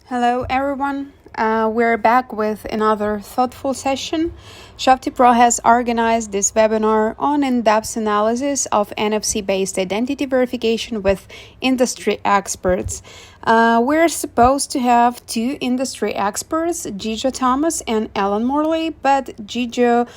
Hello, everyone. We're back with another thoughtful session. Shufti Pro has organized this webinar on in-depth analysis of NFC-based identity verification with industry experts. We're supposed to have two industry experts, Gijo Thomas and Alan Morley, but Gijo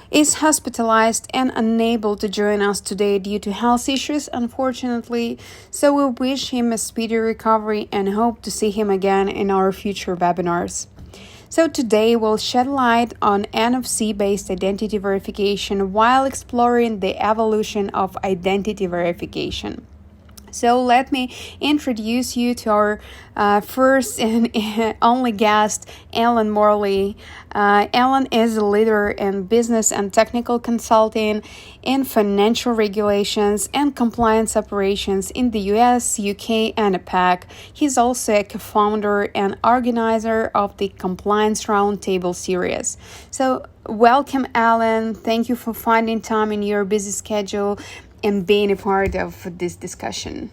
is hospitalized and unable to join us today due to health issues, unfortunately. So we wish him a speedy recovery and hope to see him again in our future webinars. So today we'll shed light on NFC-based identity verification while exploring the evolution of identity verification. So let me introduce you to our first and only guest, Alan Morley. Alan is a leader in business and technical consulting in financial regulations and compliance operations in the US, UK, and APAC. He's also a co-founder and organizer of the Compliance Roundtable series. So welcome, Alan. Thank you for finding time in your busy schedule and being a part of this discussion.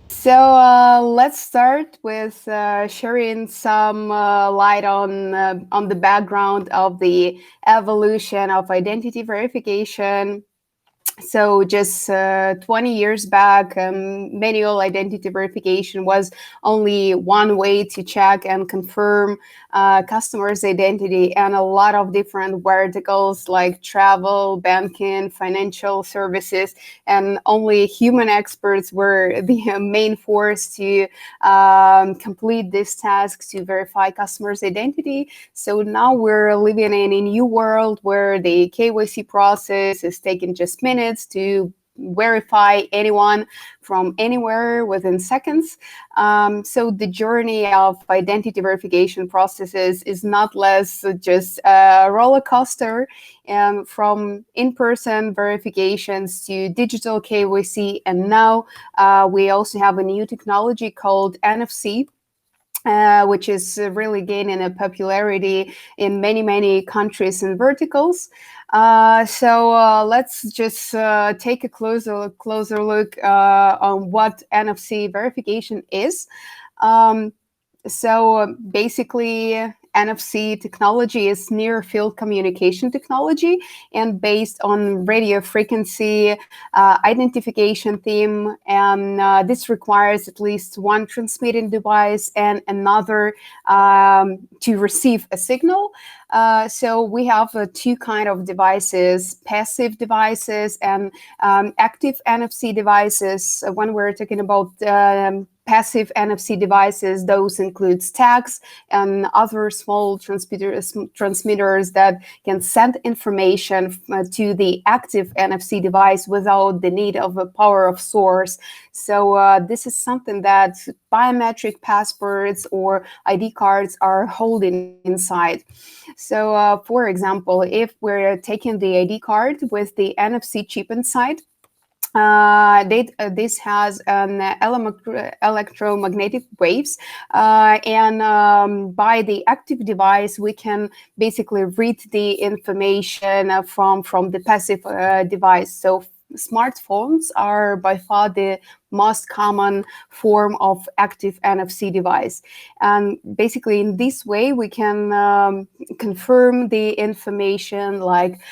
So let's start with sharing some light on the background of the evolution of identity verification. So just 20 years back, manual identity verification was only one way to check and confirm customers' identity, and a lot of different verticals like travel, banking, financial services, and only human experts were the main force to complete this task to verify customers' identity. So now we're living in a new world where the KYC process is taking just minutes to verify anyone from anywhere within seconds. So the journey of identity verification processes is not less just a roller coaster, from in-person verifications to digital KYC, and now we also have a new technology called NFC, which is really gaining a popularity in many countries and verticals. So let's just take a closer look on what NFC verification is. So basically, NFC technology is near field communication technology and based on radio frequency identification theme, and this requires at least one transmitting device and another to receive a signal. So we have two kind of devices: passive devices and active NFC devices. When we're talking about passive NFC devices, those include tags and other small transmitters that can send information to the active NFC device without the need of a power of source. So this is something that biometric passports or ID cards are holding inside. So for example, if we're taking the ID card with the NFC chip inside, this has an electromagnetic waves, and by the active device, we can basically read the information from the passive device. So smartphones are by far the most common form of active NFC device. And basically in this way, we can confirm the information like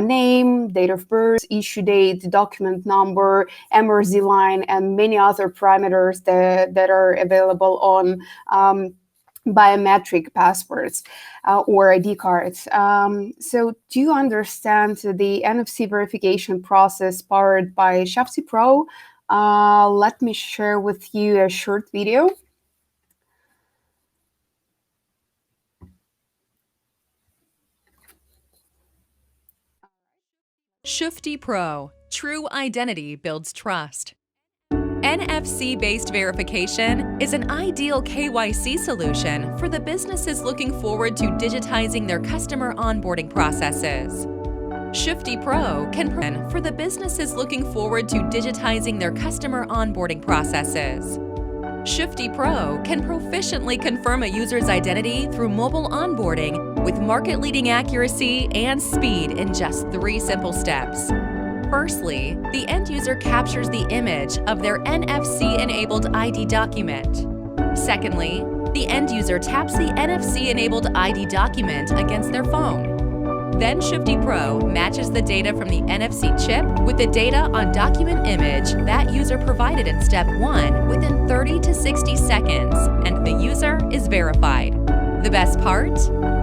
name, date of birth, issue date, document number, MRZ line, and many other parameters that are available on biometric passports or ID cards. So do you understand the NFC verification process powered by Shufti Pro? Let me share with you a short video. Shufti Pro. True identity builds trust. NFC-based verification is an ideal KYC solution for the businesses looking forward to digitizing their customer onboarding processes. Shufti Pro can for the businesses looking forward to digitizing their customer onboarding processes. Shufti Pro can proficiently confirm a user's identity through mobile onboarding with market-leading accuracy and speed in just 3 simple steps. Firstly, the end user captures the image of their NFC-enabled ID document. Secondly, The end user taps the NFC-enabled ID document against their phone. Then Shufti Pro matches the data from the NFC chip with the data on document image that user provided in Step 1 within 30 to 60 seconds, and the user is verified. The best part?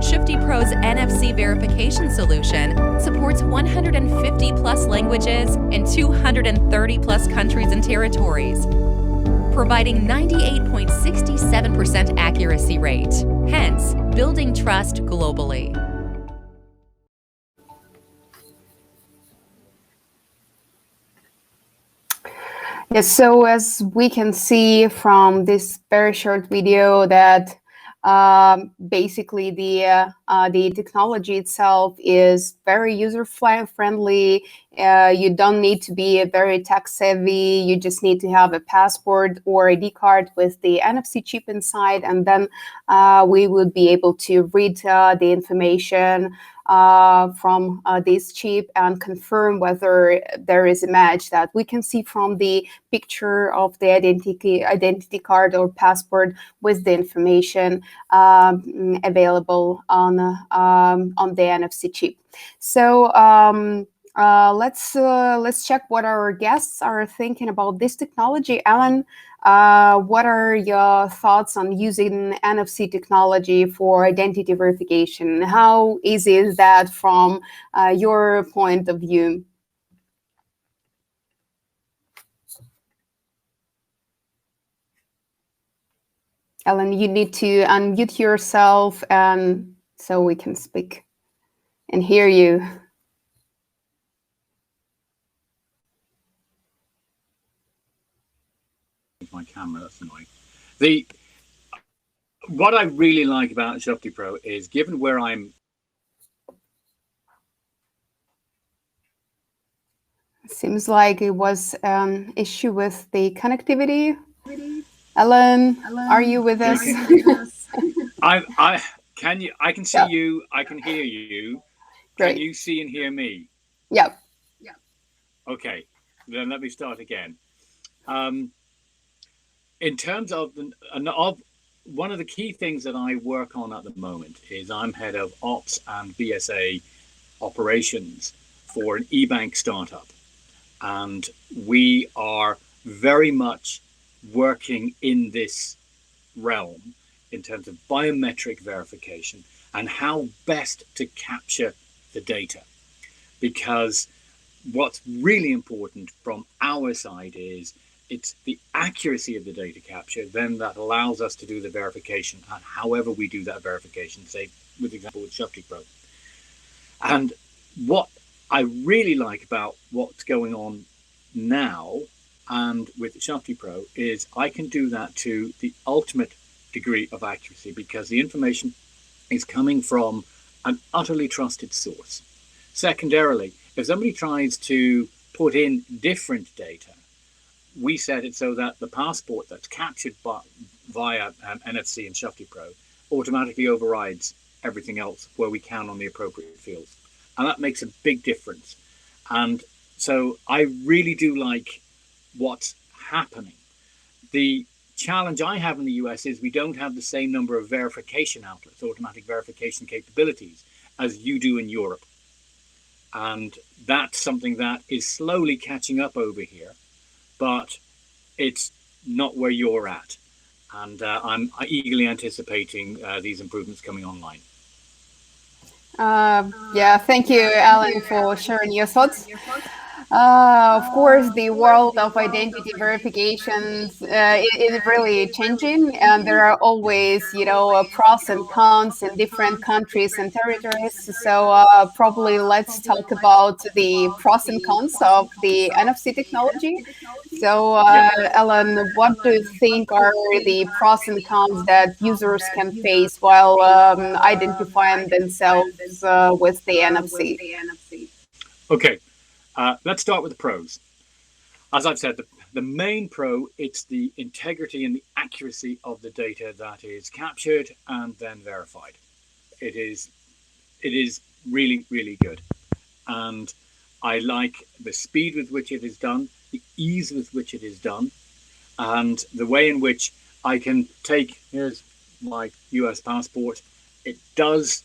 Shufti Pro's NFC verification solution supports 150 plus languages in 230 plus countries and territories, providing 98.67% accuracy rate, hence building trust globally. Yes, so as we can see from this very short video that basically the technology itself is very user-friendly. You don't need to be very tech-savvy. You just need to have a passport or ID card with the NFC chip inside, and then we would be able to read the information from this chip and confirm whether there is a match that we can see from the picture of the identity card or passport with the information available on the NFC chip. So let's check what our guests are thinking about this technology. Alan, what are your thoughts on using NFC technology for identity verification? How easy is that from your point of view? Alan, you need to unmute yourself and so we can speak and hear you. My camera, that's annoying. What I really like about Shufti Pro is, given where I'm. Seems like it was an issue with the connectivity. Alan, are you with us? I can see Yeah. you. I can hear you. Great. Can you see and hear me? Yep. Okay, then let me start again. In terms of one of the key things that I work on at the moment is I'm head of ops and BSA operations for an e-bank startup, and we are very much working in this realm in terms of biometric verification and how best to capture the data. Because what's really important from our side is it's the accuracy of the data capture then that allows us to do the verification, and however we do that verification, say with example with Shufti Pro. And what I really like about what's going on now and with Shufti Pro is I can do that to the ultimate degree of accuracy because the information is coming from an utterly trusted source. Secondarily, if somebody tries to put in different data, we set it so that the passport that's captured via NFC and Shufti Pro automatically overrides everything else where we can on the appropriate fields. And that makes a big difference. And so I really do like what's happening. The challenge I have in the US is we don't have the same number of verification outlets, automatic verification capabilities, as you do in Europe. And that's something that is slowly catching up over here, but it's not where you're at. And I'm eagerly anticipating these improvements coming online. Yeah, thank you, Alan, for sharing your thoughts. Of course, the world of identity verifications is really changing, and there are always, pros and cons in different countries and territories. So probably let's talk about the pros and cons of the NFC technology. So, Alan, what do you think are the pros and cons that users can face while identifying themselves with the NFC? Okay. Let's start with the pros. As I've said, the main pro, it's the integrity and the accuracy of the data that is captured and then verified. It is really, really good. And I like the speed with which it is done, the ease with which it is done, and the way in which I can take, here's my US passport. It does,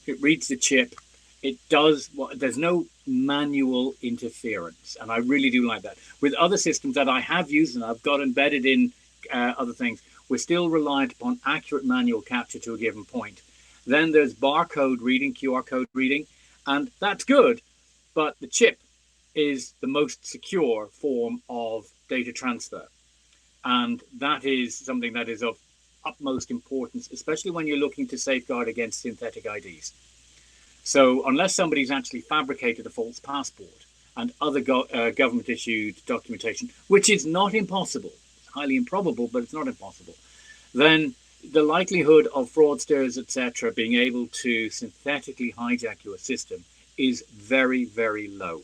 it reads the chip. It does what, there's no manual interference. And I really do like that. With other systems that I have used and I've got embedded in other things, we're still reliant upon accurate manual capture to a given point. Then there's barcode reading, QR code reading, and that's good. But the chip is the most secure form of data transfer. And that is something that is of utmost importance, especially when you're looking to safeguard against synthetic IDs. So unless somebody's actually fabricated a false passport and other government-issued documentation, which is not impossible, it's highly improbable, but it's not impossible, then the likelihood of fraudsters, etc., being able to synthetically hijack your system is very, very low.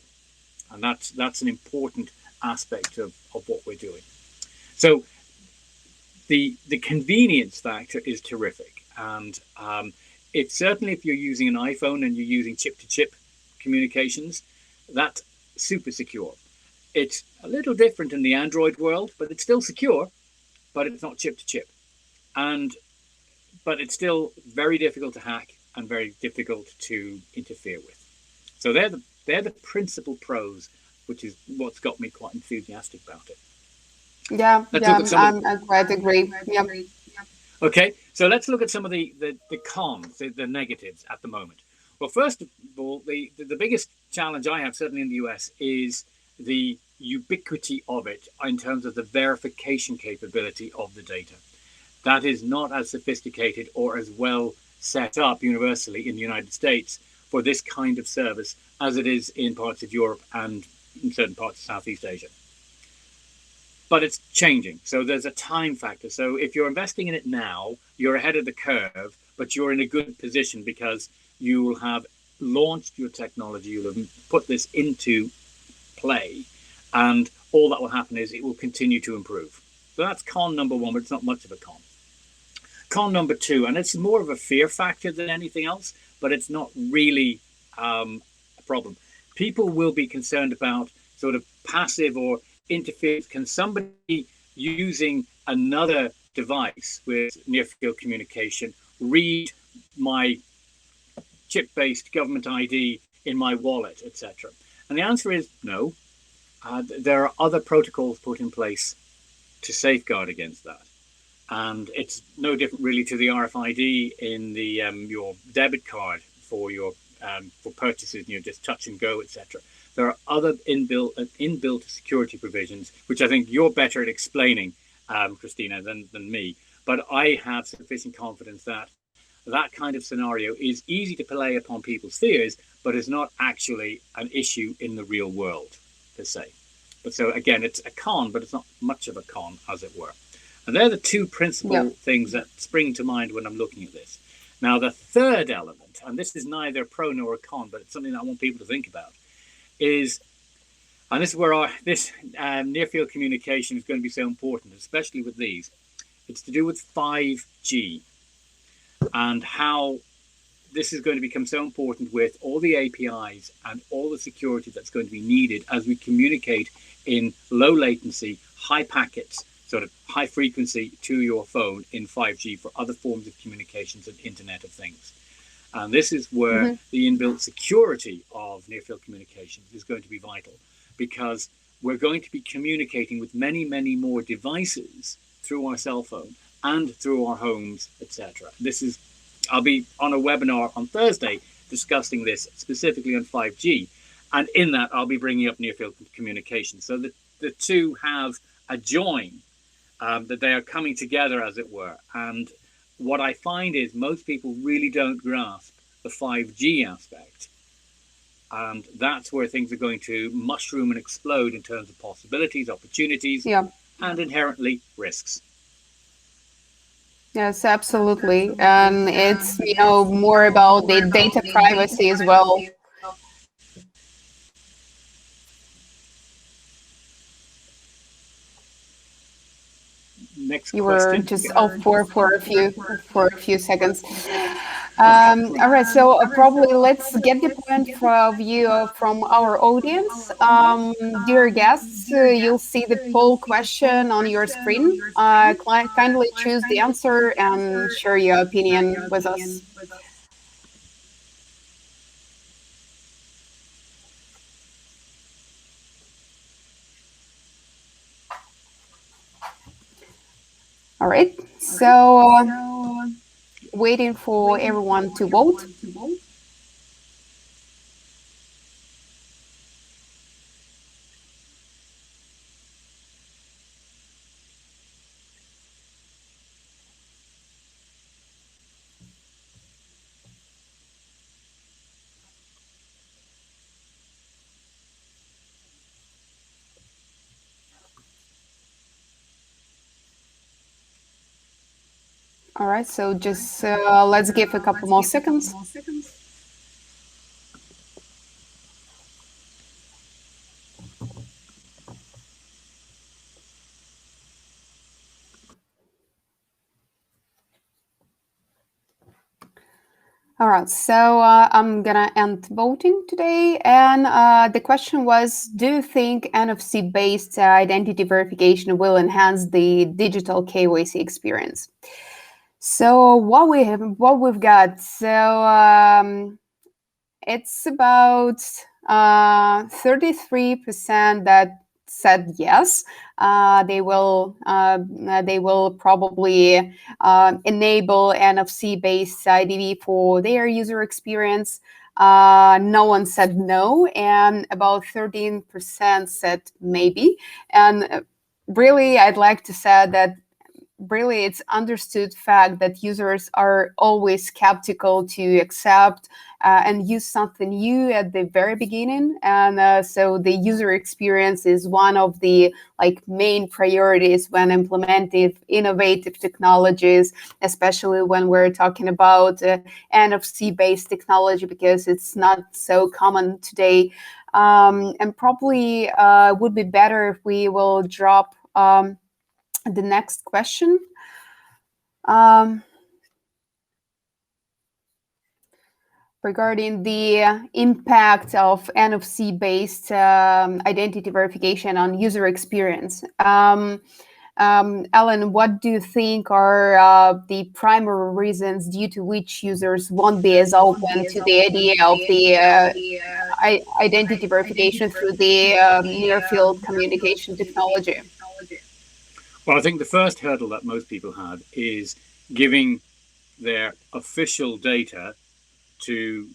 And that's an important aspect of what we're doing. So the convenience factor is terrific. And it's certainly, if you're using an iPhone and you're using chip-to-chip communications, that's super secure. It's a little different in the Android world, but it's still secure, but it's not chip-to-chip. But it's still very difficult to hack and very difficult to interfere with. So they're the principal pros, which is what's got me quite enthusiastic about it. Yeah, I quite agree. Yeah. Okay, so let's look at some of the cons, the negatives at the moment. Well, first of all, the biggest challenge I have, certainly in the US, is the ubiquity of it in terms of the verification capability of the data. That is not as sophisticated or as well set up universally in the United States for this kind of service as it is in parts of Europe and in certain parts of Southeast Asia. But it's changing. So there's a time factor. So if you're investing in it now, you're ahead of the curve, but you're in a good position because you will have launched your technology, you'll have put this into play, and all that will happen is it will continue to improve. So that's con number one, but it's not much of a con. Con number two, and it's more of a fear factor than anything else, but it's not really a problem. People will be concerned about sort of passive or interference. Can somebody using another device with near-field communication read my chip-based government ID in my wallet, etc.? And the answer is no. There are other protocols put in place to safeguard against that. And it's no different really to the RFID in the your debit card for your for purchases, just touch and go, etc. There are other inbuilt security provisions, which I think you're better at explaining, Kristina, than me. But I have sufficient confidence that that kind of scenario is easy to play upon people's fears, but is not actually an issue in the real world, per se. But so again, it's a con, but it's not much of a con, as it were. And they're the two principal things that spring to mind when I'm looking at this. Now, the third element, and this is neither a pro nor a con, but it's something that I want people to think about, is, and this is where this near-field communication is going to be so important, especially with these. It's to do with 5G and how this is going to become so important with all the APIs and all the security that's going to be needed as we communicate in low latency, high packets, sort of high frequency to your phone in 5G for other forms of communications and Internet of Things. And this is where the inbuilt security of near-field communications is going to be vital, because we're going to be communicating with many, many more devices through our cell phone and through our homes, etc. I'll be on a webinar on Thursday discussing this specifically on 5G. And in that, I'll be bringing up near-field communication. So the two have a join, that they are coming together, as it were. And what I find is most people really don't grasp the 5G aspect. And that's where things are going to mushroom and explode in terms of possibilities, opportunities, and inherently risks. Yes, absolutely. And it's, more about the data privacy as well. Next you question. were just off for a few seconds. All right, so probably let's get the point of view from our audience. Dear guests, you'll see the poll question on your screen. Kindly choose the answer and share your opinion with us. All right, so waiting for everyone to vote. All right, so just let's give a couple more seconds. All right, so I'm gonna end voting today, and the question was: do you think NFC-based identity verification will enhance the digital KYC experience? So what we've got, so it's about 33% that said yes. They will probably enable NFC-based ID for their user experience. No one said no, and about 13% said maybe. And really, I'd like to say that really it's understood fact that users are always skeptical to accept and use something new at the very beginning, and so the user experience is one of the main priorities when implementing innovative technologies, especially when we're talking about NFC-based technology, because it's not so common today, and probably would be better if we will drop the next question. Regarding the impact of NFC-based identity verification on user experience. Ellen, what do you think are the primary reasons due to which users won't be as open to the idea of the identity verification through the near-field communication technology? Well, I think the first hurdle that most people have is giving their official data to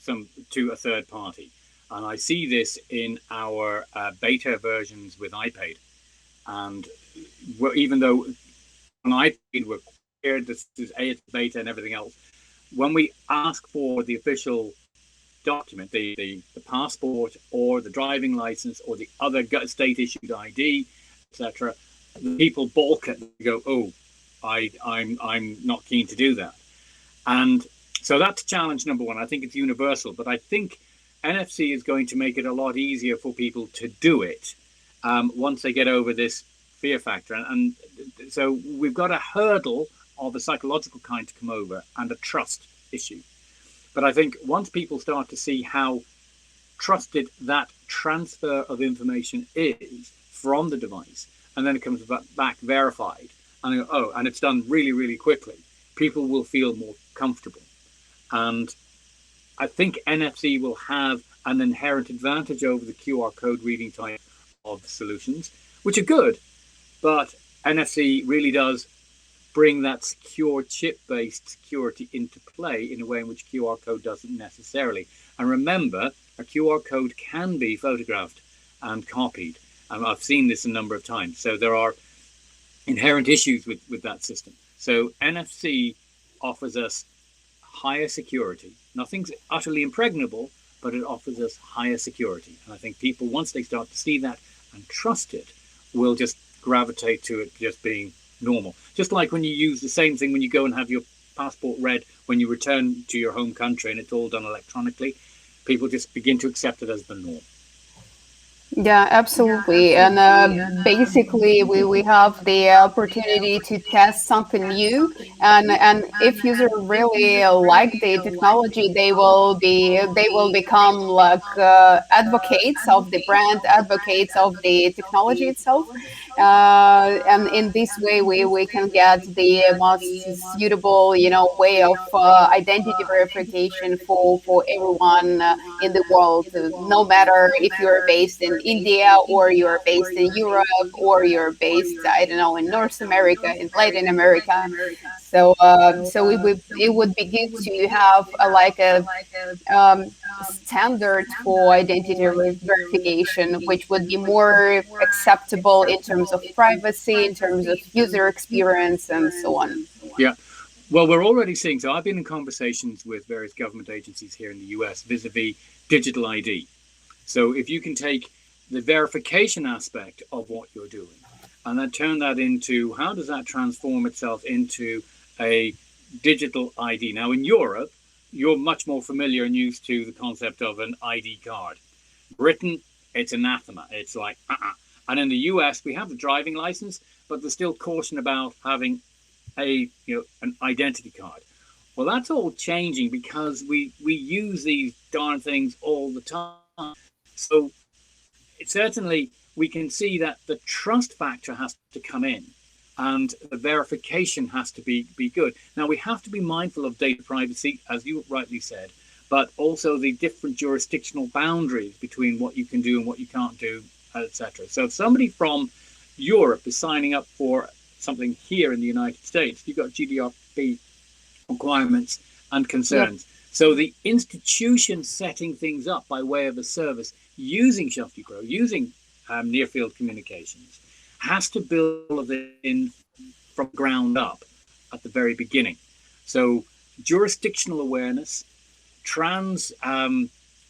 a third party, and I see this in our beta versions with iPad. And even though on iPad we're clear this is beta and everything else, when we ask for the official document, the passport or the driving license or the other state issued ID, etc., people balk at and go, "Oh, I'm not keen to do that," and so that's challenge number one. I think it's universal, but I think NFC is going to make it a lot easier for people to do it once they get over this fear factor. And so we've got a hurdle of a psychological kind to come over and a trust issue. But I think once people start to see how trusted that transfer of information is from the device, and then it comes back verified, and they go, oh, and it's done really, really quickly, people will feel more comfortable. And I think NFC will have an inherent advantage over the QR code reading type of solutions, which are good, but NFC really does bring that secure chip-based security into play in a way in which QR code doesn't necessarily. And remember, a QR code can be photographed and copied. I've seen this a number of times. So there are inherent issues with that system. So NFC offers us higher security. Nothing's utterly impregnable, but it offers us higher security. And I think people, once they start to see that and trust it, will just gravitate to it just being normal. Just like when you use the same thing when you go and have your passport read when you return to your home country and it's all done electronically, people just begin to accept it as the norm. Yeah, absolutely. And basically, we have the opportunity to test something new. And if users really like the technology, they will become like advocates of the brand, advocates of the technology itself. And in this way, we can get the most suitable, way of identity verification for everyone in the world, no matter if you're based in India or you're based in Europe or you're based, I don't know, in North America, in Latin America. So it would be good to have like a standard for identity verification, which would be more acceptable in terms of privacy, in terms of user experience, and so on. Yeah. Well, we're already seeing, so I've been in conversations with various government agencies here in the US vis-a-vis digital ID. So if you can take the verification aspect of what you're doing and then turn that into how does that transform itself into a digital ID? Now, in Europe, you're much more familiar and used to the concept of an ID card. Britain, it's anathema. It's like, And in the US, we have the driving license, but there's still caution about having an identity card. Well, that's all changing because we use these darn things all the time. So certainly we can see that the trust factor has to come in and the verification has to be good. Now, we have to be mindful of data privacy, as you rightly said, but also the different jurisdictional boundaries between what you can do and what you can't do, etc. So if somebody from Europe is signing up for something here in the United States, you've got GDPR requirements and Yep. concerns. So the institution setting things up by way of a service using Shufti Pro, using near field communications, has to build it in from ground up at the very beginning. So jurisdictional awareness, trans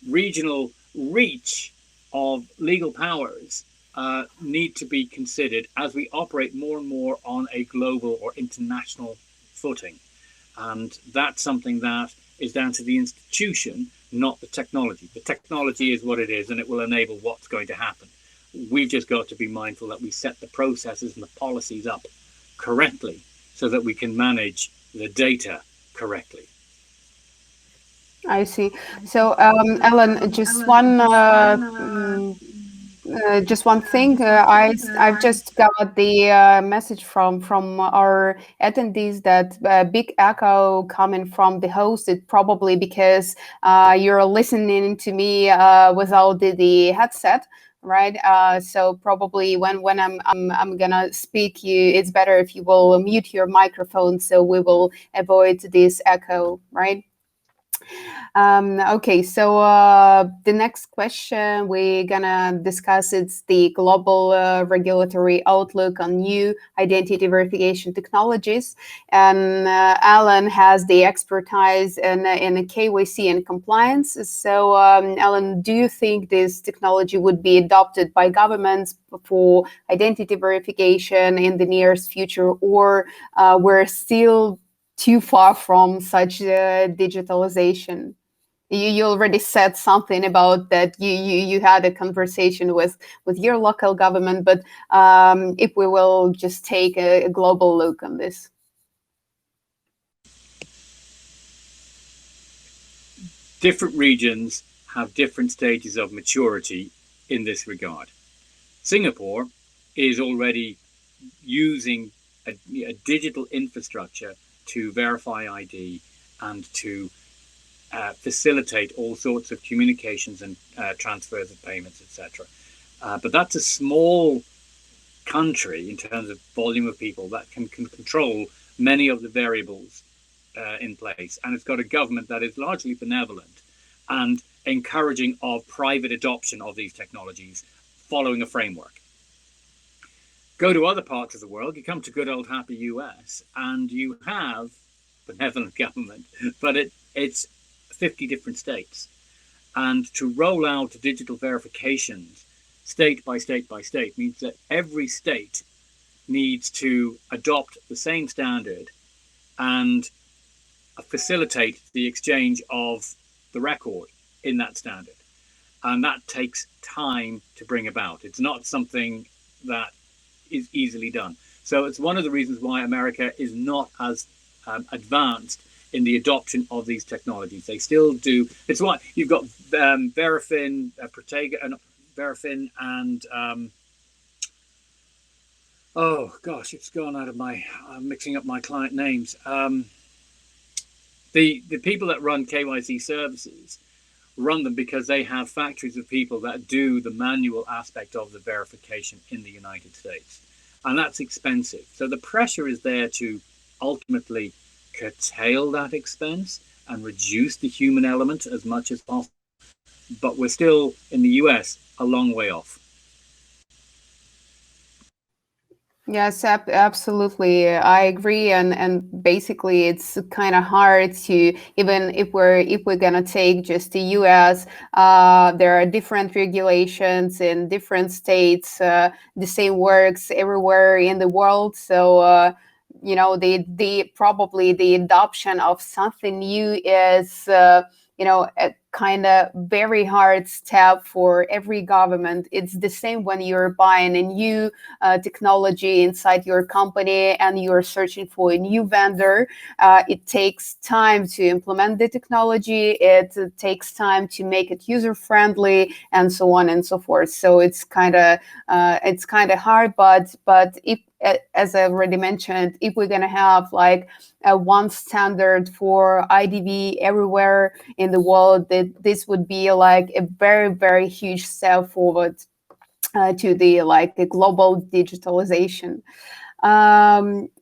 regional reach of legal powers need to be considered as we operate more and more on a global or international footing. And that's something that is down to the institution, not the technology. The technology is what it is, and it will enable what's going to happen. We've just got to be mindful that we set the processes and the policies up correctly so that we can manage the data correctly. I see. So, Ellen, just one thing. I've just got the message from our attendees that big echo coming from the host. It probably because you're listening to me without the headset, right? So probably when I'm gonna speak, it's better if you will mute your microphone so we will avoid this echo, right? Okay, so the next question we're gonna discuss is the global regulatory outlook on new identity verification technologies. And Alan has the expertise in KYC and compliance. So, Alan, do you think this technology would be adopted by governments for identity verification in the nearest future, or we're still too far from such digitalization? You already said something about that you had a conversation with your local government, but if we will just take a global look on this. Different regions have different stages of maturity in this regard. Singapore is already using a digital infrastructure to verify ID and to facilitate all sorts of communications and transfers of payments, etc. But that's a small country in terms of volume of people that can control many of the variables in place. And it's got a government that is largely benevolent and encouraging of private adoption of these technologies following a framework. Go to other parts of the world, you come to good old happy US, and you have benevolent government, but it's 50 different states. And to roll out digital verifications state by state by state means that every state needs to adopt the same standard and facilitate the exchange of the record in that standard. And that takes time to bring about. It's not something that is easily done. So it's one of the reasons why America is not as advanced in the adoption of these technologies. They still do. It's why you've got Verifin, Verifin, and oh gosh, it's gone out of my. I'm mixing up my client names. The people that run KYC services run them because they have factories of people that do the manual aspect of the verification in the United States, and that's expensive. So the pressure is there to ultimately curtail that expense and reduce the human element as much as possible. But we're still, in the US, a long way off. Yes, absolutely. I agree, and basically, it's kind of hard to, even if we're gonna take just the U.S. There are different regulations in different states. The same works everywhere in the world. So the probably the adoption of something new is a kind of very hard step for every government. It's the same when you're buying a new technology inside your company and you're searching for a new vendor. It takes time to implement the technology. It takes time to make it user friendly, and so on and so forth. So it's kind of hard, but if, as I already mentioned, if we're gonna have like one standard for IDV everywhere in the world, that this would be like a very, very huge step forward to the global digitalization.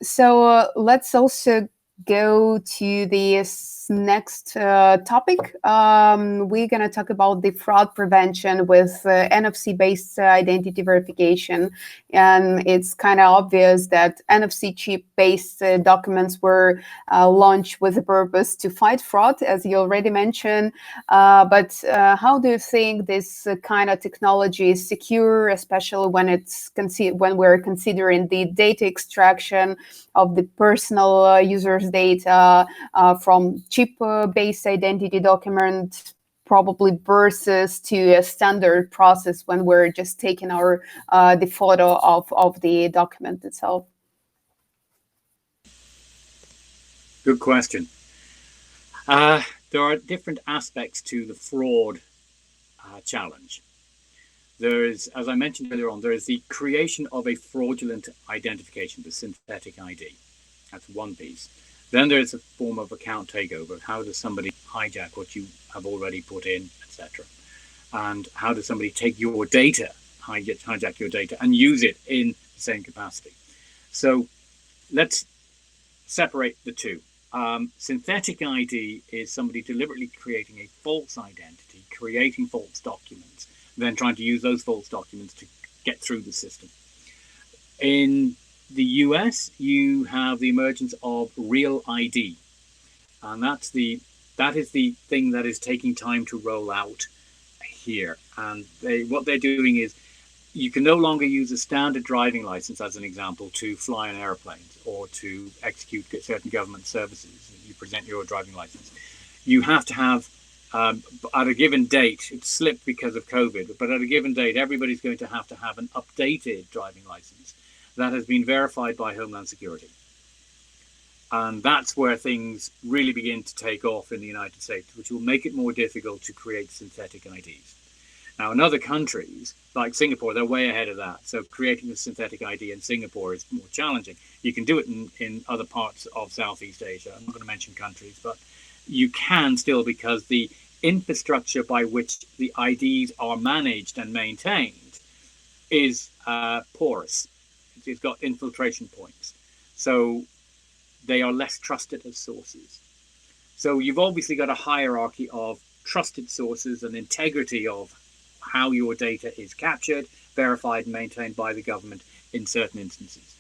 So let's also go to this next topic. We're going to talk about the fraud prevention with NFC-based identity verification. And it's kind of obvious that NFC chip-based documents were launched with the purpose to fight fraud, as you already mentioned. But how do you think this kind of technology is secure, especially when when we're considering the data extraction of the personal users' data from chip-based identity document, probably versus to a standard process when we're just taking the photo of the document itself? Good question. There are different aspects to the fraud challenge. There is, as I mentioned earlier on, there is the creation of a fraudulent identification, the synthetic ID. That's one piece. Then there's a form of account takeover. How does somebody hijack what you have already put in, etc.? And how does somebody take your data, hijack your data, and use it in the same capacity? So let's separate the two. Synthetic ID is somebody deliberately creating a false identity, creating false documents, then trying to use those false documents to get through the system. In the US, you have the emergence of real ID, and that is the thing that is taking time to roll out here. And what they're doing is, you can no longer use a standard driving license, as an example, to fly on airplanes or to execute certain government services. You present your driving license. You have to have, at a given date, it's slipped because of COVID, but at a given date, everybody's going to have an updated driving license that has been verified by Homeland Security. And that's where things really begin to take off in the United States, which will make it more difficult to create synthetic IDs. Now, in other countries, like Singapore, they're way ahead of that. So creating a synthetic ID in Singapore is more challenging. You can do it in other parts of Southeast Asia. I'm not going to mention countries, but you can still, because the infrastructure by which the IDs are managed and maintained is porous. It's got infiltration points. So they are less trusted as sources. So you've obviously got a hierarchy of trusted sources and integrity of how your data is captured, verified, and maintained by the government in certain instances.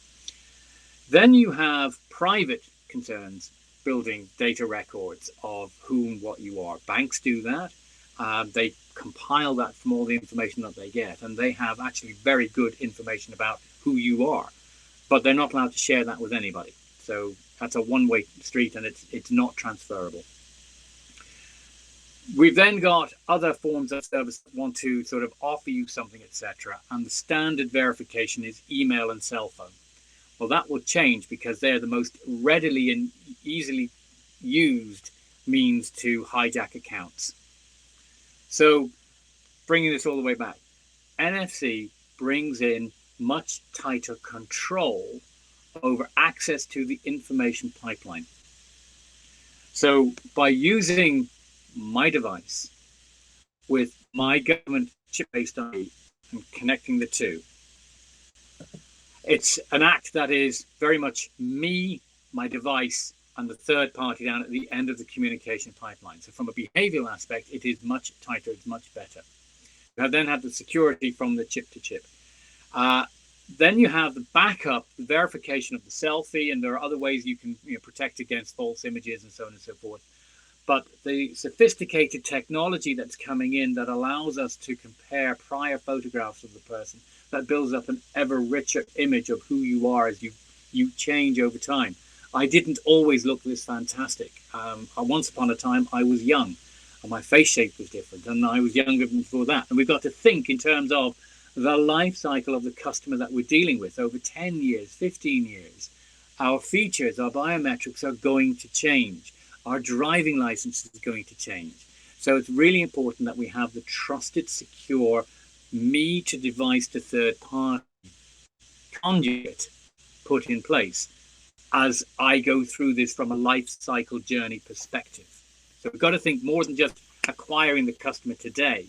Then you have private concerns building data records of whom, what you are. Banks do that. They compile that from all the information that they get, and they have actually very good information about who you are, but they're not allowed to share that with anybody. So that's a one-way street, and it's not transferable. We've then got other forms of service that want to sort of offer you something, etc. And the standard verification is email and cell phone. Well, that will change because they're the most readily and easily used means to hijack accounts. So, bringing this all the way back, NFC brings in much tighter control over access to the information pipeline. So, by using my device with my government chip-based ID and connecting the two, it's an act that is very much me, my device, and the third party down at the end of the communication pipeline. So from a behavioral aspect, it is much tighter, it's much better. You have then had the security from the chip to chip. Then you have the backup, the verification of the selfie, and there are other ways you can protect against false images and so on and so forth. But the sophisticated technology that's coming in that allows us to compare prior photographs of the person, that builds up an ever richer image of who you are as you change over time. I didn't always look this fantastic. Once upon a time, I was young, and my face shape was different, and I was younger before that. And we've got to think in terms of the life cycle of the customer that we're dealing with over 10 years, 15 years. Our features, our biometrics are going to change. Our driving license is going to change. So it's really important that we have the trusted, secure, me to device to third party conduit put in place as I go through this from a life cycle journey perspective. So we've got to think more than just acquiring the customer today.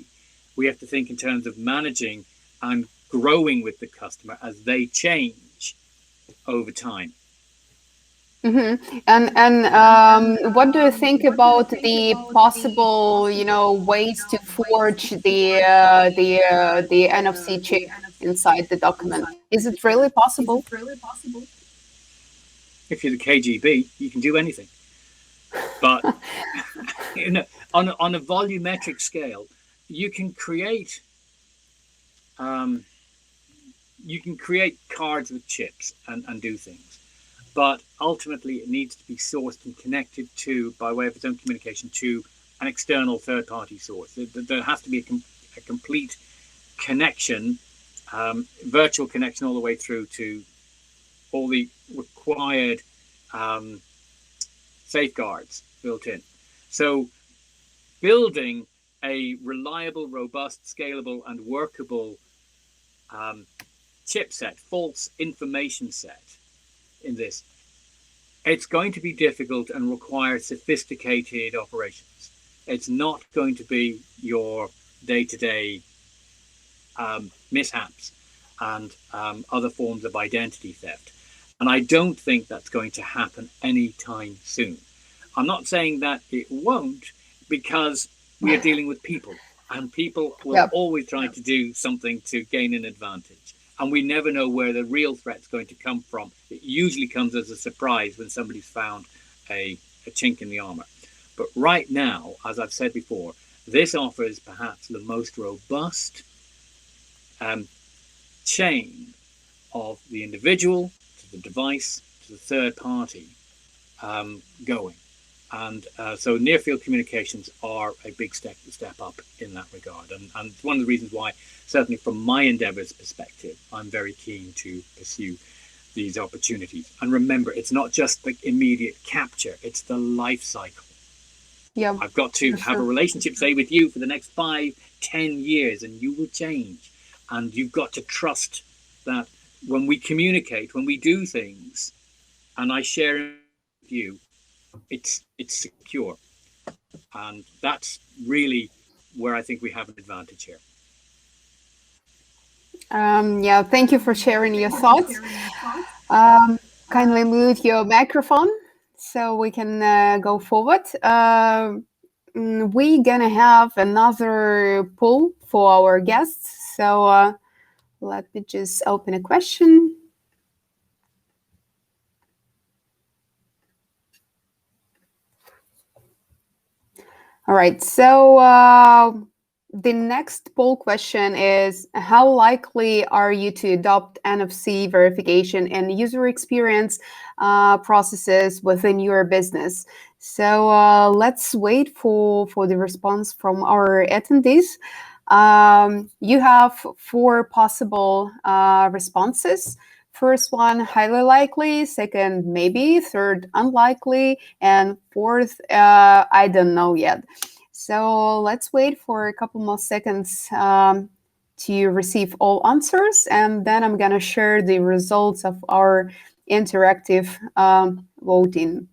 We have to think in terms of managing and growing with the customer as they change over time. Mm-hmm. And what do you think about the possible, ways to forge the NFC chip inside the document? Is it really possible? If you're the KGB, you can do anything. But on a volumetric scale, you can create cards with chips and do things. But ultimately, it needs to be sourced and connected to, by way of its own communication, to an external third-party source. There has to be a complete connection, virtual connection all the way through to all the required safeguards built in. So building a reliable, robust, scalable, and workable chipset, false information set in this, it's going to be difficult and require sophisticated operations. It's not going to be your day-to-day mishaps and other forms of identity theft. And I don't think that's going to happen anytime soon. I'm not saying that it won't, because we are dealing with people, and people will always try to do something to gain an advantage. And we never know where the real threat's going to come from. It usually comes as a surprise when somebody's found a chink in the armor. But right now, as I've said before, this offers perhaps the most robust chain of the individual to the device to the third party going. And so near field communications are a big step up in that regard. And one of the reasons why, certainly from my endeavors perspective, I'm very keen to pursue these opportunities. And remember, it's not just the immediate capture, it's the life cycle. Yeah, I've got to have a relationship, say, with you for the next 5-10 years, and you will change. And you've got to trust that when we communicate, when we do things, and I share it with you, it's secure. And that's really where I think we have an advantage here. Yeah, thank you for sharing your thoughts. Kindly mute your microphone so we can go forward. We're gonna have another poll for our guests. So let me just open a question. All right, so The next poll question is, how likely are you to adopt NFC verification and user experience processes within your business? So let's wait for the response from our attendees. You have 4 possible responses. First one, highly likely. Second, maybe. Third, unlikely. And fourth, I don't know yet. So let's wait for a couple more seconds to receive all answers, and then I'm going to share the results of our interactive voting.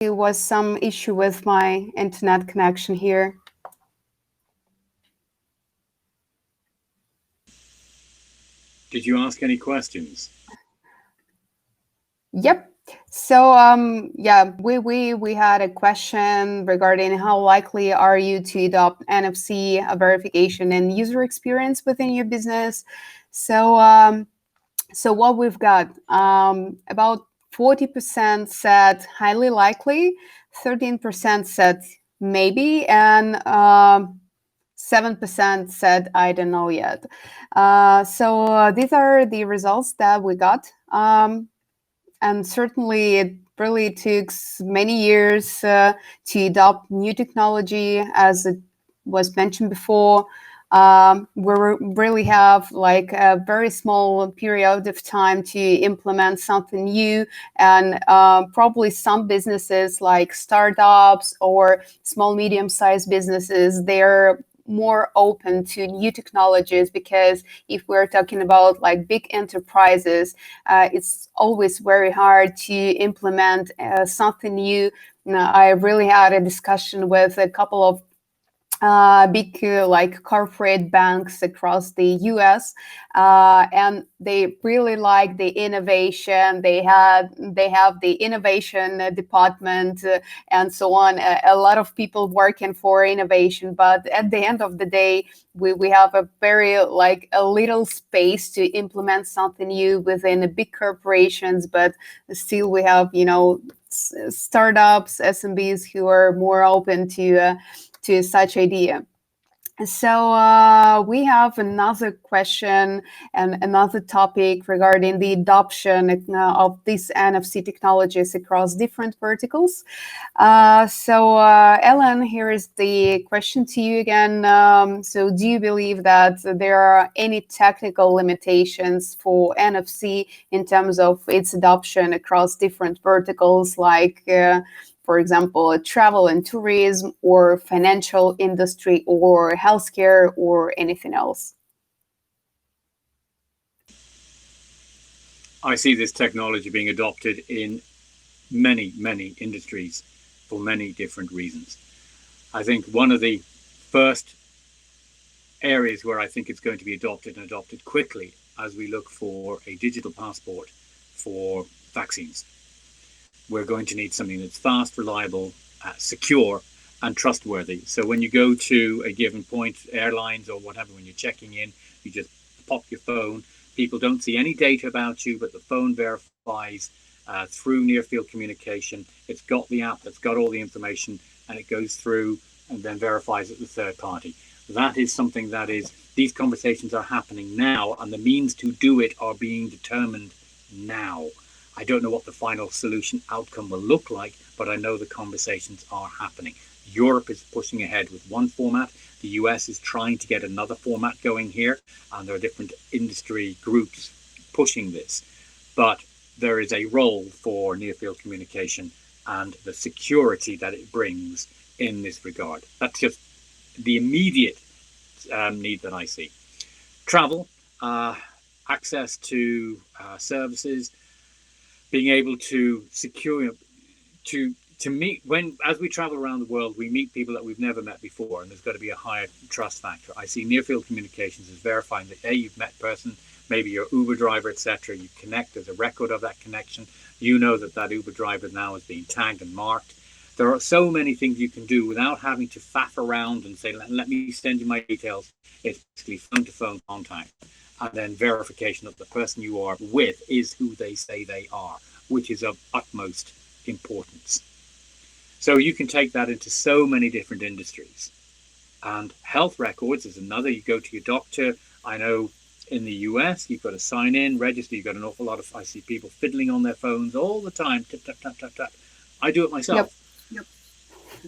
There was some issue with my internet connection here. Did you ask any questions? Yep. So yeah, we had a question regarding how likely are you to adopt NFC verification and user experience within your business. So so what we've got, about 40% said highly likely, 13% said maybe, and 7% said I don't know yet. So these are the results that we got. And certainly it really took many years to adopt new technology, as it was mentioned before. We really have like a very small period of time to implement something new, and probably some businesses like startups or small medium-sized businesses, they're more open to new technologies, because if we're talking about like big enterprises, it's always very hard to implement something new. I really had a discussion with a couple of big like corporate banks across the US, and they really like the innovation. They have the innovation department and so on. A lot of people working for innovation, but at the end of the day, we have a very like a little space to implement something new within the big corporations, but still we have, you know, startups, SMBs who are more open to such idea. So we have another question and another topic regarding the adoption of these NFC technologies across different verticals. So Ellen, here is the question to you again. So do you believe that there are any technical limitations for NFC in terms of its adoption across different verticals, like for example, travel and tourism, or financial industry, or healthcare, or anything else? I see this technology being adopted in many, many industries for many different reasons. I think one of the first areas where I think it's going to be adopted and adopted quickly as we look for a digital passport for vaccines. We're going to need something that's fast, reliable, secure, and trustworthy. So when you go to a given point, airlines or whatever, when you're checking in, you just pop your phone. People don't see any data about you, but the phone verifies through near-field communication. It's got the app that's got all the information, and it goes through and then verifies it with third party. That is something that is, these conversations are happening now, and the means to do it are being determined now. I don't know what the final solution outcome will look like, but I know the conversations are happening. Europe is pushing ahead with one format. The US is trying to get another format going here, and there are different industry groups pushing this. But there is a role for near-field communication and the security that it brings in this regard. That's just the immediate need that I see. Travel, access to services, being able to secure, to meet, as we travel around the world, we meet people that we've never met before, and there's got to be a higher trust factor. I see near-field communications as verifying that, you've met person, maybe your Uber driver, etc. You connect, there's a record of that connection. You know that Uber driver now is being tagged and marked. There are so many things you can do without having to faff around and say, let me send you my details. It's basically phone-to-phone contact, and then verification that the person you are with is who they say they are, which is of utmost importance. So you can take that into so many different industries. And health records is another. You go to your doctor. I know in the US, you've got to sign in, register. You've got an awful lot of, I see people fiddling on their phones all the time. Tap, tap, tap, tap, tap. I do it myself. Yep.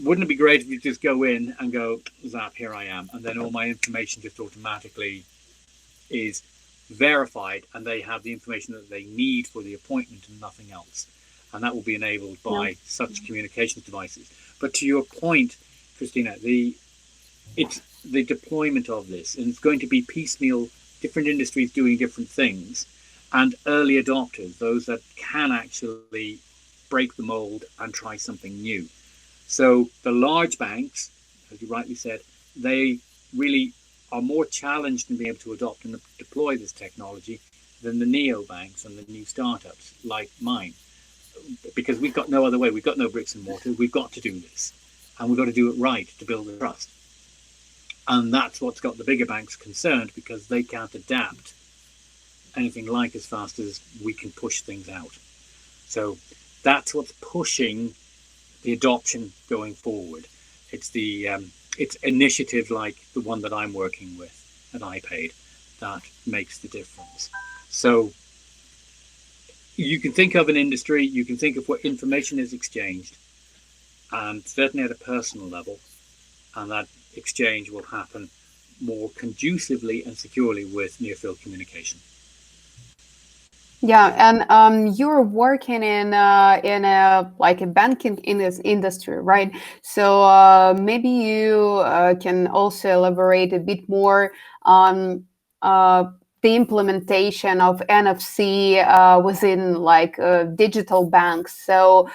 Wouldn't it be great if you just go in and go, zap, here I am. And then all my information just automatically is verified, and they have the information that they need for the appointment and nothing else. And that will be enabled by such communications devices. But to your point, Kristina, it's the deployment of this, and it's going to be piecemeal, different industries doing different things, and early adopters, those that can actually break the mold and try something new. So the large banks, as you rightly said, they really are more challenged in being able to adopt and deploy this technology than the neobanks and the new startups like mine. Because we've got no other way. We've got no bricks and mortar. We've got to do this. And we've got to do it right to build the trust. And that's what's got the bigger banks concerned, because they can't adapt anything like as fast as we can push things out. So that's what's pushing the adoption going forward. It's it's initiatives like the one that I'm working with at iPaid that makes the difference. So you can think of an industry, you can think of where information is exchanged, and certainly at a personal level, and that exchange will happen more conducively and securely with near-field communication. Yeah, and you're working in a like a banking industry, right? So maybe you can also elaborate a bit more on the implementation of NFC within like digital banks. So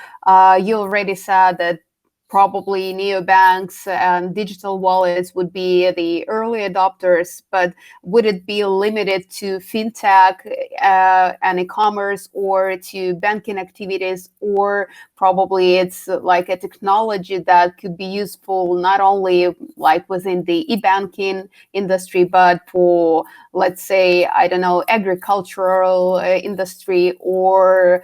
you already said that probably neobanks and digital wallets would be the early adopters, but would it be limited to fintech and e-commerce, or to banking activities, or probably it's like a technology that could be useful not only like within the e-banking industry, but for, let's say, I don't know, agricultural industry, or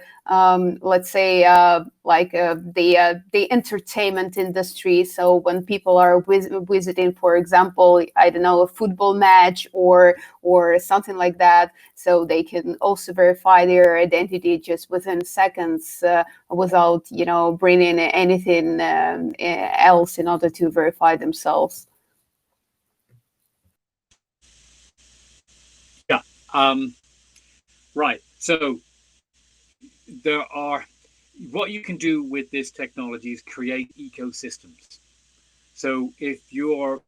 let's say the entertainment industry. So when people are visiting, for example, I don't know, a football match or something like that, so they can also verify their identity just within seconds without, you know, bringing anything else in order to verify themselves. Yeah. Right. So there are what you can do with this technology is create ecosystems. So if you're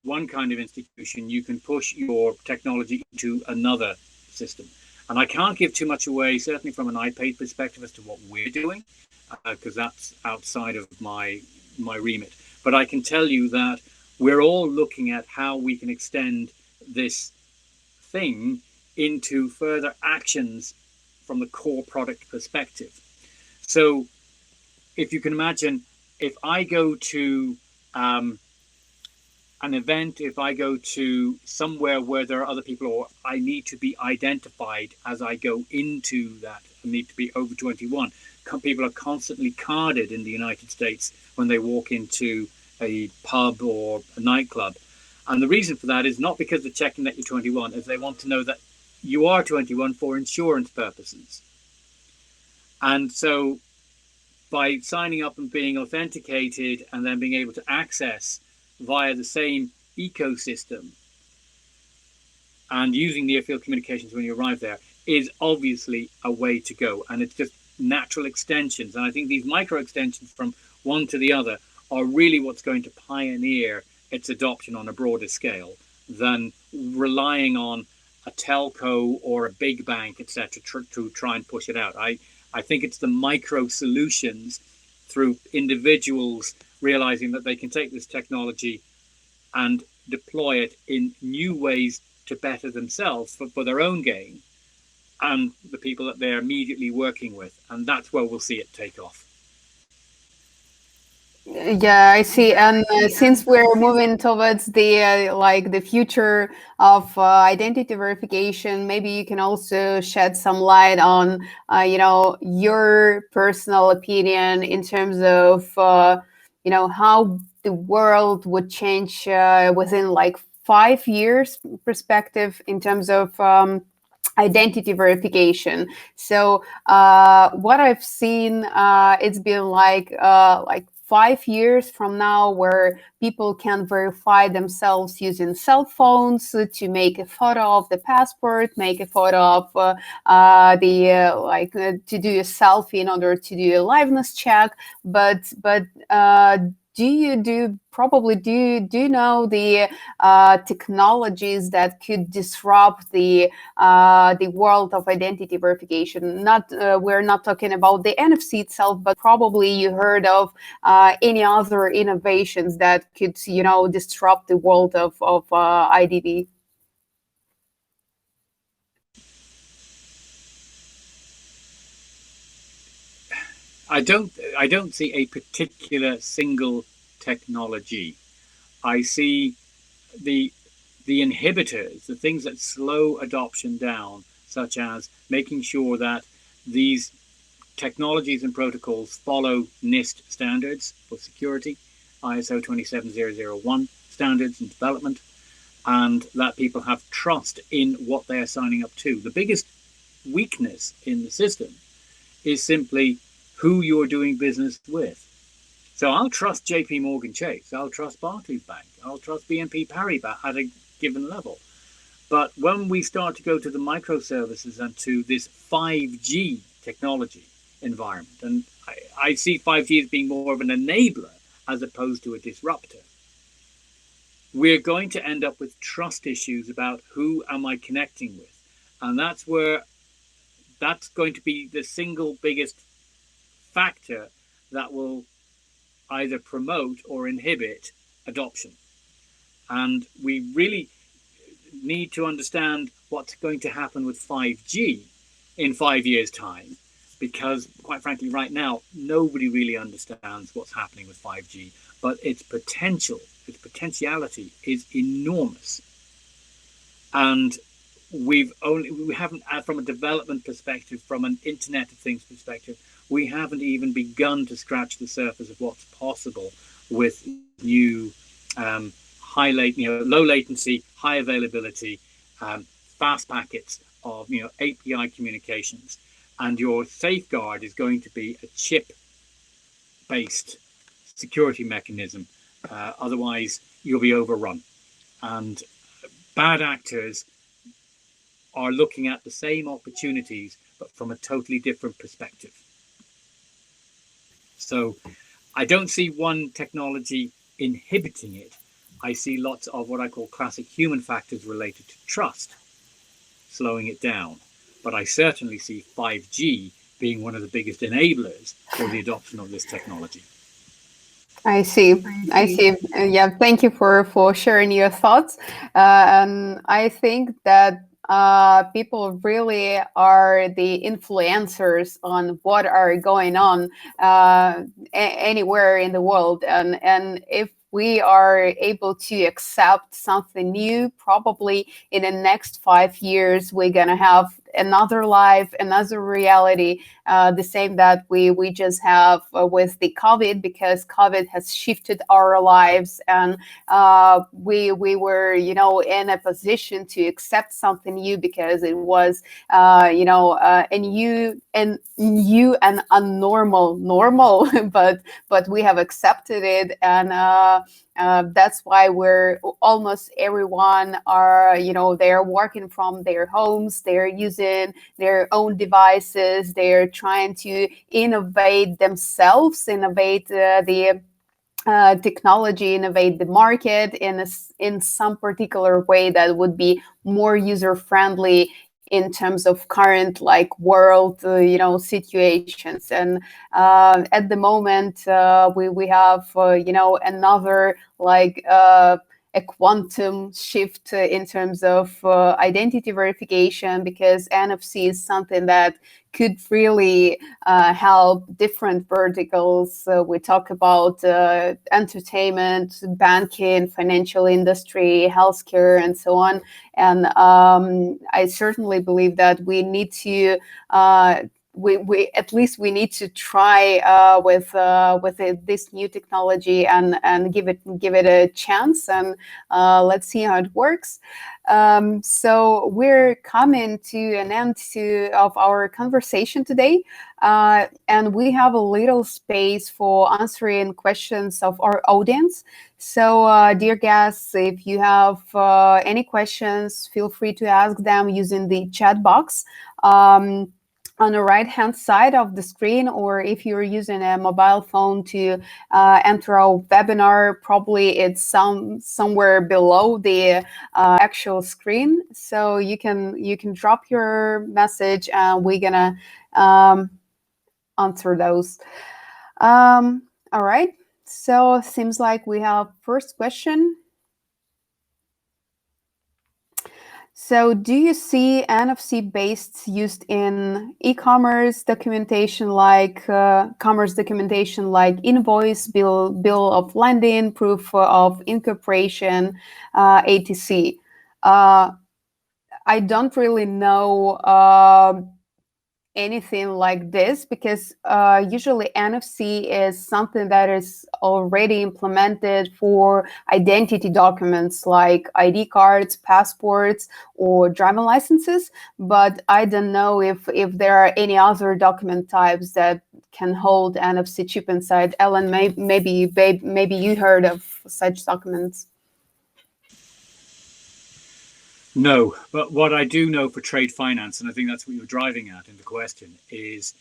one kind of institution, you can push your technology into another system. And I can't give too much away, certainly from an iPaid perspective, as to what we're doing, because that's outside of my remit. But I can tell you that we're all looking at how we can extend this thing into further actions from the core product perspective. So if you can imagine, if I go to an event, if I go to somewhere where there are other people, or I need to be identified as I go into that, I need to be over 21. People are constantly carded in the United States when they walk into a pub or a nightclub. And the reason for that is not because they're checking that you're 21, is they want to know that you are 21 for insurance purposes. And so by signing up and being authenticated and then being able to access via the same ecosystem and using near field communications when you arrive there is obviously a way to go. And it's just natural extensions. And I think these micro extensions from one to the other are really what's going to pioneer its adoption on a broader scale than relying on a telco or a big bank, etc., to try and push it out. I think it's the micro solutions through individuals realizing that they can take this technology and deploy it in new ways to better themselves for their own gain and the people that they're immediately working with. And that's where we'll see it take off. Yeah, I see. And since we're moving towards the like the future of identity verification, maybe you can also shed some light on, your personal opinion in terms of, how the world would change within like 5 years perspective in terms of identity verification. So what I've seen, it's been like 5 years from now, where people can verify themselves using cell phones to make a photo of the passport, make a photo of to do a selfie in order to do a liveness check. But do you know the technologies that could disrupt the world of identity verification? We're not talking about the NFC itself, but probably you heard of any other innovations that could, disrupt the world of IDV. I don't see a particular single technology. I see the inhibitors, the things that slow adoption down, such as making sure that these technologies and protocols follow NIST standards for security, ISO 27001 standards in development, and that people have trust in what they are signing up to. The biggest weakness in the system is simply who you're doing business with. So I'll trust JP Morgan Chase, I'll trust Barclays Bank, I'll trust BNP Paribas at a given level. But when we start to go to the microservices and to this 5G technology environment, and I see 5G as being more of an enabler as opposed to a disruptor, we're going to end up with trust issues about who am I connecting with. And that's going to be the single biggest factor that will either promote or inhibit adoption. And we really need to understand what's going to happen with 5G in 5 years' time, because quite frankly, right now, nobody really understands what's happening with 5G, but its potentiality is enormous. And we haven't, from a development perspective, from an Internet of Things perspective, we haven't even begun to scratch the surface of what's possible with new low latency, high availability, fast packets of API communications, and your safeguard is going to be a chip-based security mechanism. Otherwise, you'll be overrun, and bad actors are looking at the same opportunities, but from a totally different perspective. So I don't see one technology inhibiting it. I see lots of what I call classic human factors related to trust slowing it down. But I certainly see 5G being one of the biggest enablers for the adoption of this technology. I see. I see. Yeah, thank you for sharing your thoughts. And I think that people really are the influencers on what are going on anywhere in the world. And if we are able to accept something new, probably in the next 5 years, we're going to have another life, another reality, the same that we just have with the COVID, because COVID has shifted our lives, and we were in a position to accept something new because it was a new and normal, but we have accepted it, and that's why we're almost everyone are they're working from their homes, they're using their own devices, they're trying to innovate themselves, innovate the technology, innovate the market in some particular way that would be more user friendly in terms of current world situations. And at the moment we have another a quantum shift in terms of identity verification, because NFC is something that could really help different verticals. We talk about entertainment, banking, financial industry, healthcare, and so on. And I certainly believe that we need to we at least we need to try with this new technology and give it a chance, and let's see how it works. So we're coming to an end of our conversation today, and we have a little space for answering questions of our audience. So, dear guests, if you have any questions, feel free to ask them using the chat box on the right-hand side of the screen, or if you're using a mobile phone to enter our webinar, probably it's somewhere below the actual screen. So you can drop your message, and we're gonna answer those. All right. So seems like we have first question. So do you see NFC-based used in e-commerce documentation, like commerce documentation, like invoice, bill of landing, proof of incorporation, etc.? I don't really know anything like this, because usually NFC is something that is already implemented for identity documents like ID cards, passports, or driving licenses. But I don't know if there are any other document types that can hold NFC chip inside. Ellen, maybe you heard of such documents. No, but what I do know for trade finance, and I think that's what you're driving at in the question, is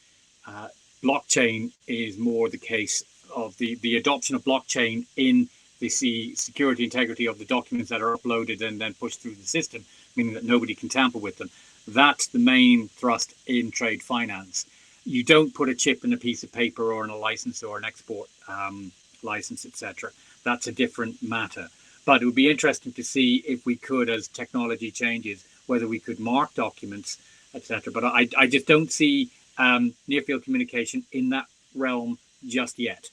blockchain is more the case of the adoption of blockchain in the security integrity of the documents that are uploaded and then pushed through the system, meaning that nobody can tamper with them. That's the main thrust in trade finance. You don't put a chip in a piece of paper or in a license or an export license, etc. That's a different matter. But it would be interesting to see if we could, as technology changes, whether we could mark documents, etc. But I just don't see near field communication in that realm just yet.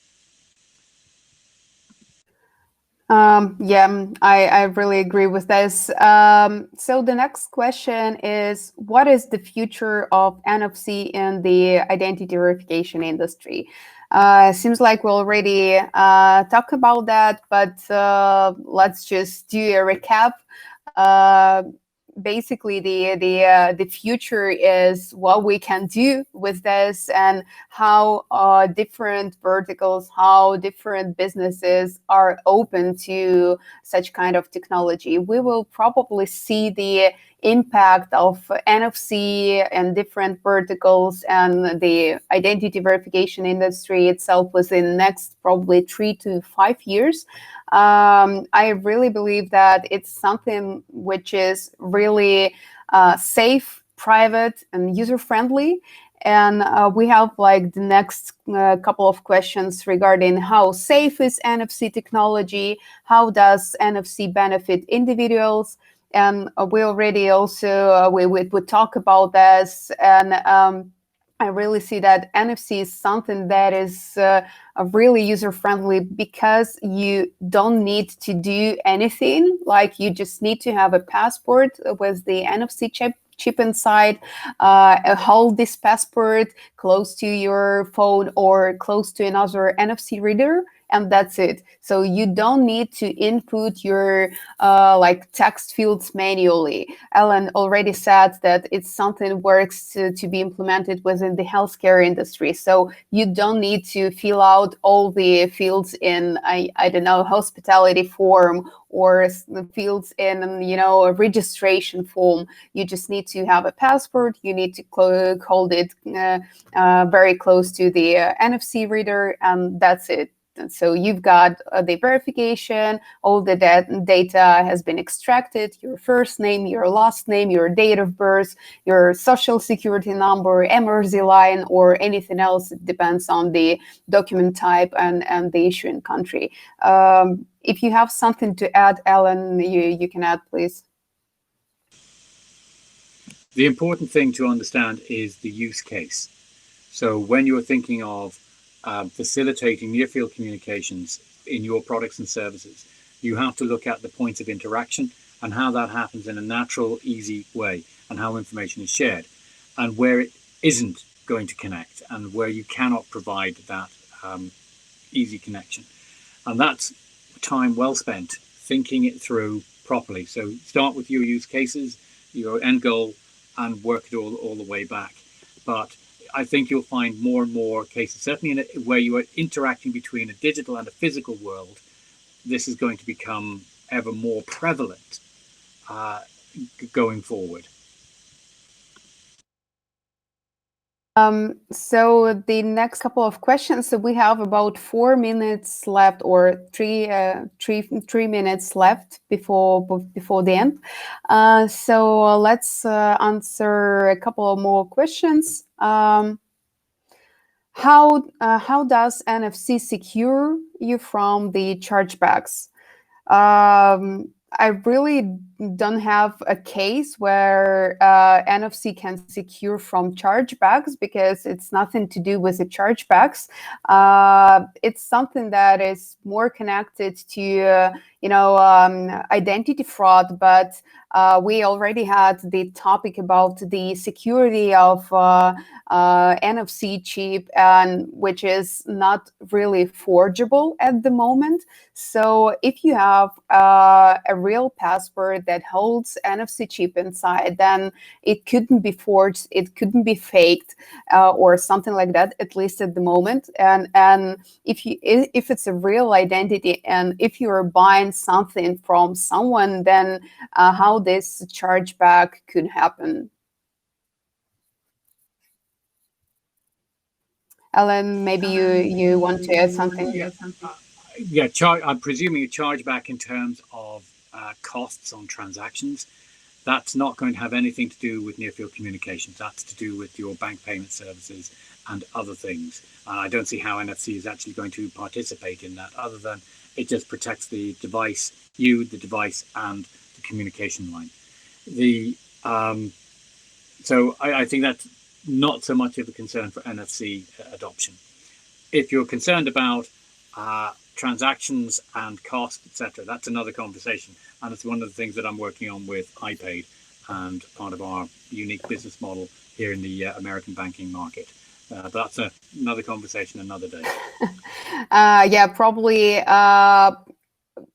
Yeah, I really agree with this. So the next question is, what is the future of NFC in the identity verification industry? Seems like we already talked about that, but let's just do a recap. Basically, the future is what we can do with this, and how different verticals, how different businesses are open to such kind of technology. We will probably see the impact of NFC and different verticals and the identity verification industry itself within the next probably 3 to 5 years. I really believe that it's something which is really safe, private, and user-friendly. And we have like the next couple of questions regarding how safe is NFC technology, how does NFC benefit individuals, and we already also we talk about this, and I really see that NFC is something that is really user-friendly because you don't need to do anything. Like you just need to have a passport with the NFC chip inside, hold this passport close to your phone or close to another NFC reader, and that's it. So you don't need to input your like text fields manually. Ellen already said that it's something works to be implemented within the healthcare industry. So you don't need to fill out all the fields in, I don't know, hospitality form or the fields in, you know, a registration form. You just need to have a passport. You need to hold it very close to the NFC reader, and that's it. And so you've got the verification, all the data has been extracted, your first name, your last name, your date of birth, your social security number, emergency line, or anything else. It depends on the document type and the issuing country. If you have something to add, Ellen, you can add, please. The important thing to understand is the use case. So when you're thinking of facilitating near-field communications in your products and services, you have to look at the points of interaction and how that happens in a natural, easy way, and how information is shared, and where it isn't going to connect, and where you cannot provide that easy connection. And that's time well spent thinking it through properly. So start with your use cases, your end goal, and work it all the way back. But I think you'll find more and more cases, certainly where you are interacting between a digital and a physical world. This is going to become ever more prevalent going forward. So the next couple of questions, so we have about 4 minutes left, or three minutes left before the end. So let's answer a couple of more questions. How does NFC secure you from the chargebacks? I really don't have a case where NFC can secure from chargebacks, because it's nothing to do with the chargebacks. It's something that is more connected to identity fraud, but we already had the topic about the security of NFC chip, and which is not really forgeable at the moment. So if you have a real passport that holds NFC chip inside, then it couldn't be forged, it couldn't be faked, or something like that, at least at the moment. And if it's a real identity, and if you're buying something from someone, then how this chargeback could happen? Ellen, maybe you want to add something? Yeah, I'm presuming a chargeback in terms of costs on transactions. That's not going to have anything to do with near-field communications. That's to do with your bank payment services and other things. I don't see how NFC is actually going to participate in that, other than it just protects the device, the device, and the communication line. So I think that's not so much of a concern for NFC adoption. If you're concerned about transactions and cost, etc., that's another conversation, and it's one of the things that I'm working on with iPaid, and part of our unique business model here in the American banking market. But that's another conversation another day. Yeah, probably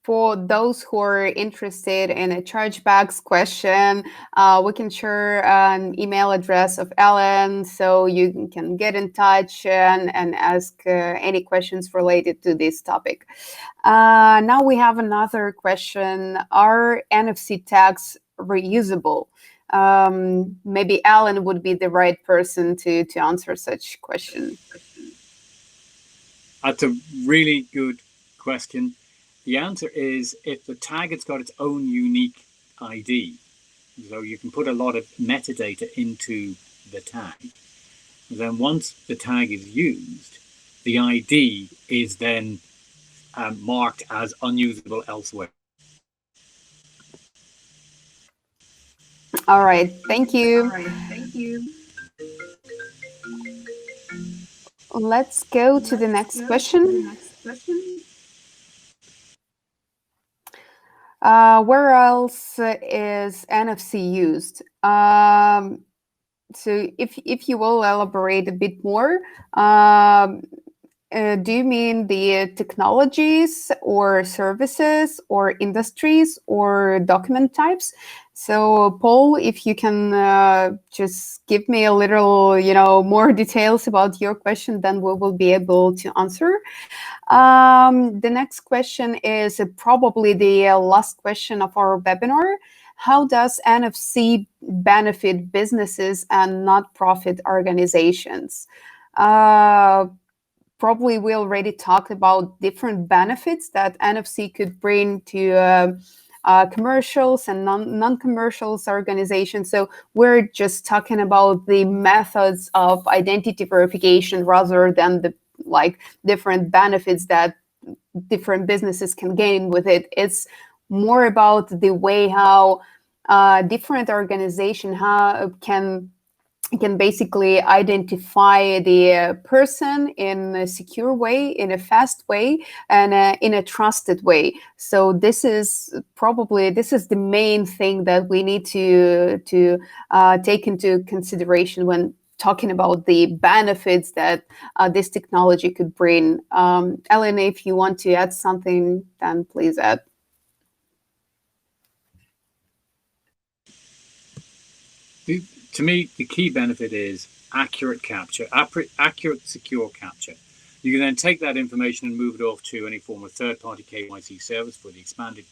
for those who are interested in a chargebacks question, we can share an email address of Ellen, so you can get in touch and ask any questions related to this topic. Now we have another question. Are NFC tags reusable? maybe Alan would be the right person to answer such question. That's a really good question. The answer is if the tag has got its own unique ID, so you can put a lot of metadata into the tag, then once the tag is used, the ID is then marked as unusable elsewhere. All right, thank you. Let's go to the next question. Where else is NFC used? So if you will elaborate a bit more, do you mean the technologies or services or industries or document types? So Paul, if you can just give me a little, more details about your question, then we will be able to answer. The next question is probably the last question of our webinar. How does NFC benefit businesses and not-profit organizations? Probably we already talked about different benefits that NFC could bring to commercials and non-commercials organizations. So we're just talking about the methods of identity verification rather than the different benefits that different businesses can gain with it. It's more about the way how different organizations can basically identify the person in a secure way, in a fast way, and in a trusted way. So this is the main thing that we need to take into consideration when talking about the benefits that this technology could bring. Ellen, if you want to add something, then please add. To me, the key benefit is accurate capture, accurate, secure capture. You can then take that information and move it off to any form of third-party KYC service for the expanded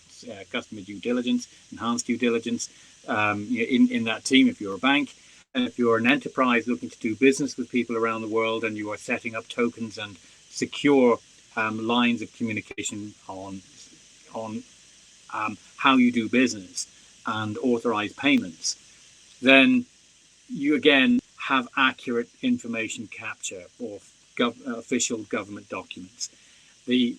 customer due diligence, enhanced due diligence in that team if you're a bank. And if you're an enterprise looking to do business with people around the world and you are setting up tokens and secure lines of communication on how you do business and authorize payments, then you again have accurate information capture of official government documents. The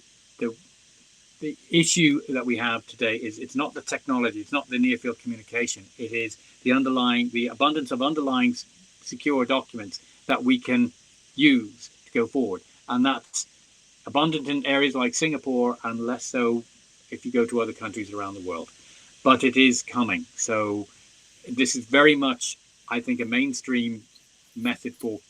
issue that we have today is it's not the technology, it's not the near field communication, it is the abundance of underlying secure documents that we can use to go forward. And that's abundant in areas like Singapore and less so if you go to other countries around the world. But it is coming. So this is very much, I think, a mainstream method for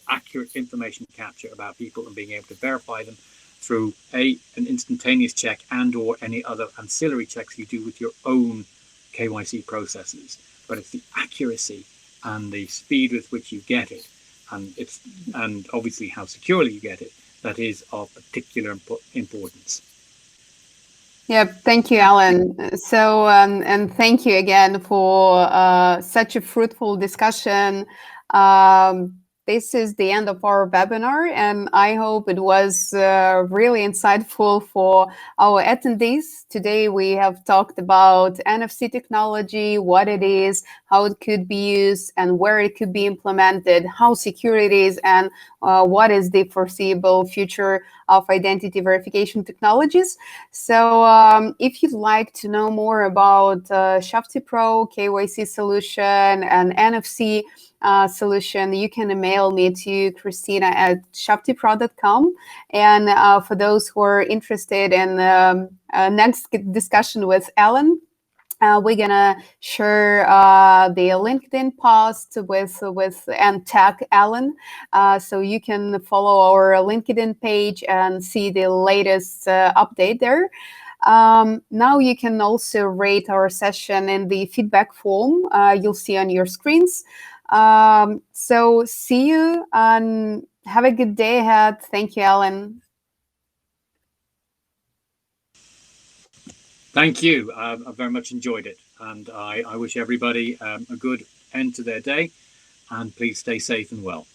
accurate information capture about people and being able to verify them through an instantaneous check and or any other ancillary checks you do with your own KYC processes. But it's the accuracy and the speed with which you get it, and obviously how securely you get it, that is of particular importance. Yeah, thank you, Alan. So, and thank you again for such a fruitful discussion. This is the end of our webinar, and I hope it was really insightful for our attendees. Today, we have talked about NFC technology, what it is, how it could be used, and where it could be implemented, how secure it is, and what is the foreseeable future of identity verification technologies. So if you'd like to know more about Shufti Pro, KYC solution, and NFC solution, you can email me to Kristina at shuftipro.com. And for those who are interested in next discussion with Alan, we're gonna share the LinkedIn post with and tag Alan, so you can follow our LinkedIn page and see the latest update there. Now you can also rate our session in the feedback form you'll see on your screens. So see you and have a good day ahead. Thank you, Alan. Thank you. I very much enjoyed it. And I wish everybody a good end to their day, and please stay safe and well.